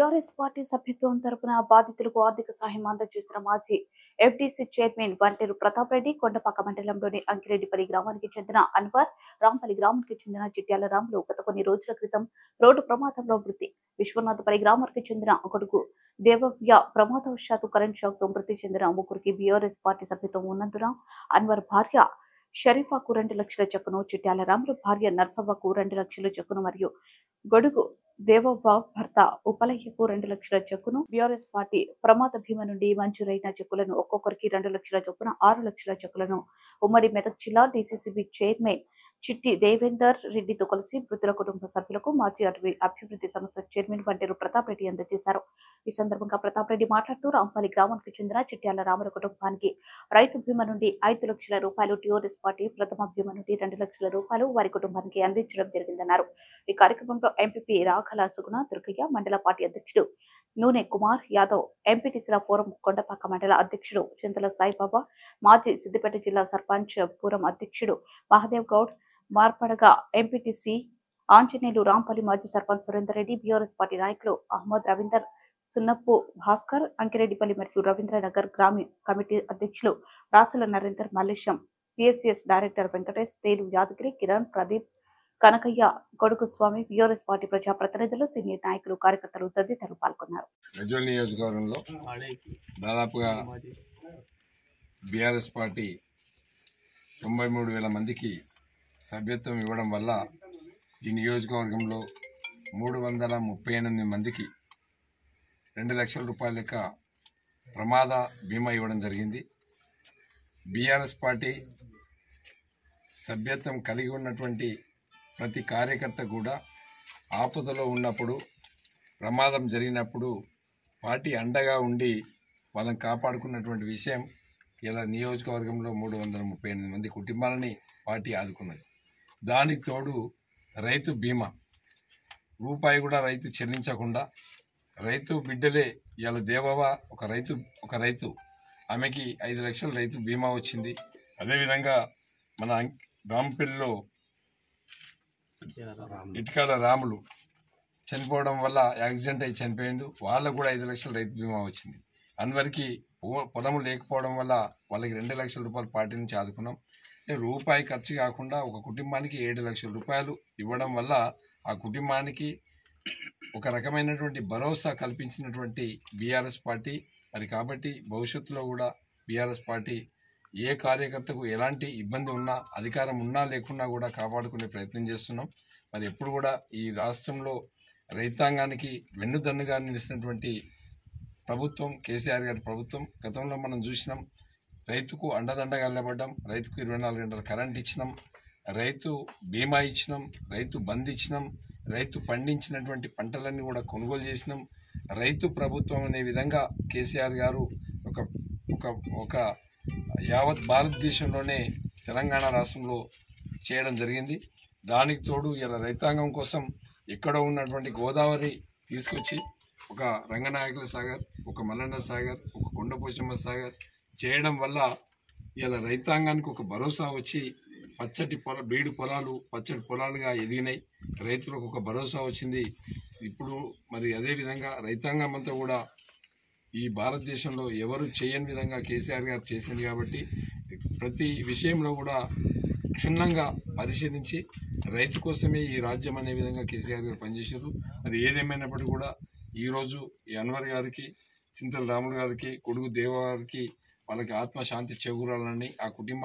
BRS party సభ్యత్వం తరపున బాధితులకు ఆర్థిక సహాయం అందజేసిన మాజీ ఎఫ్డీసీ చైర్మన్ వంటేరు ప్రతాప్ రెడ్డి కొండపాక మండలంలోని అంకిరెడ్డిపల్లి గ్రామానికి చెందిన అన్వర్, రాంపల్లి గ్రామానికి చెందిన చిట్యాల రాములు గత కొన్ని రోజుల క్రితం రోడ్డు ప్రమాదంలో మృతి. విశ్వనాథపల్లి గ్రామానికి చెందిన కొడుకు దేవవ్య ప్రమాదవశాత్తు కరెంట్ షాక్ తో మృతి చెందిన ముగ్గురికి బీఆర్ఎస్ పార్టీ సభ్యత్వం ఉన్నందున అన్వర్ భార్య షరీఫాకు 2 లక్షల చెక్కును, చిట్యాల రాములు భార్య నర్సవ్వకు 2 లక్షల చెక్కును మరియు గొడుగు దేవవ్వ భర్త ఉపలయ్యకు 2 లక్షల చెక్కును, బీఆర్ఎస్ పార్టీ ప్రమాద భీమా నుండి మంజూరైన చెక్కులను ఒక్కొక్కరికి 2 లక్షల చొప్పున 6 లక్షల చెక్కులను ఉమ్మడి మెదక్ జిల్లా డీసీసీబీ చైర్మన్ చిట్టి దేవేందర్ రెడ్డితో కలిసి మృతుల కుటుంబ సభ్యులకు మాజీ అభివృద్ధి సంస్థ చైర్మన్ వంటేరు ప్రతాప్ రెడ్డి అందజేశారు. ఈ సందర్భంగా ప్రతాప్ రెడ్డి మాట్లాడుతూ రాంపల్లి గ్రామానికి చెందిన చిట్యాల రాముల కుటుంబానికి రైతు బీమా నుండి 5 లక్షల రూపాయలు, టీఆర్ఎస్ పార్టీ ప్రథమ బీమా నుండి 2 లక్షల రూపాయలు వారి కుటుంబానికి అందించడం జరిగిందన్నారు. ఈ కార్యక్రమంలో ఎంపీపీ రాఘల సుగుణ దుర్గయ్య, మండల పార్టీ అధ్యక్షుడు నూనె కుమార్ యాదవ్, ఎంపీటీసీల ఫోరం కొండపాక మండల అధ్యక్షుడు చింతల సాయిబాబా, మాజీ సిద్దిపేట జిల్లా సర్పంచ్ ఫోరం అధ్యక్షుడు మహదేవ్ గౌడ్, మార్పడగా ఎంపీటీసీ ఆంజనేయులు, రాంపల్లి మాజీ సర్పంచ్ సురేందర్ రెడ్డి, బీఆర్ఎస్ పార్టీ నాయకులు అహ్మద్ రవీందర్, సున్నప్పు భాస్కర్, అంకిరెడ్డిపల్లి మరియు రవీంద్రనగర్ గ్రామీణ కమిటీ అధ్యక్షులు రాసుల నరేందర్, మల్లేశం, పిఎస్సిఎస్ డైరెక్టర్ వెంకటేష్, తేలు యాదగిరి, కిరణ్, ప్రదీప్, కనకయ్య, కొడుకు స్వామి, బీఆర్ఎస్ పార్టీ ప్రజాప్రతినిధులు, సీనియర్ నాయకులు, కార్యకర్తలు తదితరులు పాల్గొన్నారు. నియోజకవర్గంలో దాదాపుగా బీఆర్ఎస్ పార్టీ 93,000 మందికి సభ్యత్వం ఇవ్వడం వల్ల ఈ నియోజకవర్గంలో 338 మందికి 2 లక్షల రూపాయల లెక్క ప్రమాద బీమా ఇవ్వడం జరిగింది. బీఆర్ఎస్ పార్టీ సభ్యత్వం కలిగి ఉన్నటువంటి ప్రతి కార్యకర్త కూడా ఆపదలో ఉన్నప్పుడు, ప్రమాదం జరిగినప్పుడు పార్టీ అండగా ఉండి వాళ్ళని కాపాడుకున్నటువంటి విషయం ఇలా నియోజకవర్గంలో 338 మంది కుటుంబాలని పార్టీ ఆదుకున్నది. దానికి తోడు రైతు బీమా రూపాయి కూడా రైతు చెల్లించకుండా రైతు బిడ్డలే ఇలా దేవవ ఒక రైతు ఆమెకి 5 లక్షల రైతు బీమా వచ్చింది. అదేవిధంగా మన రాంపల్లిలో ఇటుకాల రాములు చనిపోవడం వల్ల యాక్సిడెంట్ అయి చనిపోయింది, వాళ్ళకు కూడా 5 లక్షల రైతు బీమా వచ్చింది. అన్వరికి పొలం లేకపోవడం వల్ల వాళ్ళకి 2 లక్షల రూపాయలు పార్టీ నుంచి ఆదుకున్నాం. రూపాయి ఖర్చు కాకుండా ఒక కుటుంబానికి 7 లక్షల రూపాయలు ఇవ్వడం వల్ల ఆ కుటుంబానికి ఒక రకమైనటువంటి భరోసా కల్పించినటువంటి బీఆర్ఎస్ పార్టీ. మరి కాబట్టి భవిష్యత్తులో కూడా బీఆర్ఎస్ పార్టీ ఏ కార్యకర్తకు ఎలాంటి ఇబ్బంది ఉన్నా, అధికారం ఉన్నా లేకున్నా కూడా కాపాడుకునే ప్రయత్నం చేస్తున్నాం. మరి ఎప్పుడు కూడా ఈ రాష్ట్రంలో రైతాంగానికి వెన్నుదన్నుగా నిలిచినటువంటి ప్రభుత్వం కేసీఆర్ గారి ప్రభుత్వం. గతంలో మనం చూసినాం, రైతుకు అండదండగా నిలబడ్డాం, రైతుకు 24 గంటల కరెంట్ ఇచ్చినాం, రైతు బీమా ఇచ్చినాం, రైతు బంద్ ఇచ్చినాం, రైతు పండించినటువంటి పంటలన్నీ కూడా కొనుగోలు చేసినాం. రైతు ప్రభుత్వం అనే విధంగా కేసీఆర్ గారు ఒక యావత్ భారతదేశంలోనే తెలంగాణ రాష్ట్రంలో చేయడం జరిగింది. దానికి తోడు ఇలా రైతాంగం కోసం ఎక్కడో ఉన్నటువంటి గోదావరి తీసుకొచ్చి ఒక రంగనాయకుల సాగర్, ఒక మల్లన్న సాగర్, ఒక కొండపోచమ్మ సాగర్ చేయడం వల్ల ఇలా రైతాంగానికి ఒక భరోసా వచ్చి పచ్చటి బీడు పొలాలు పచ్చటి పొలాలుగా ఎదిగినాయి. రైతులకు ఒక భరోసా వచ్చింది. ఇప్పుడు మరి అదేవిధంగా రైతాంగం అంతా కూడా ఈ భారతదేశంలో ఎవరు చేయని విధంగా కేసీఆర్ గారు చేసింది కాబట్టి ప్రతి విషయంలో కూడా క్షుణ్ణంగా పరిశీలించి రైతు కోసమే ఈ రాజ్యం అనే విధంగా కేసీఆర్ గారు పనిచేశారు. మరి ఏదేమైనప్పటికీ కూడా ఈరోజు ఈ అన్వర్ గారికి, చింతల రాములు గారికి, కొడుకు దేవ గారికి వాళ్ళకి ఆత్మశాంతి చేకూరాలని ఆ కుటుంబ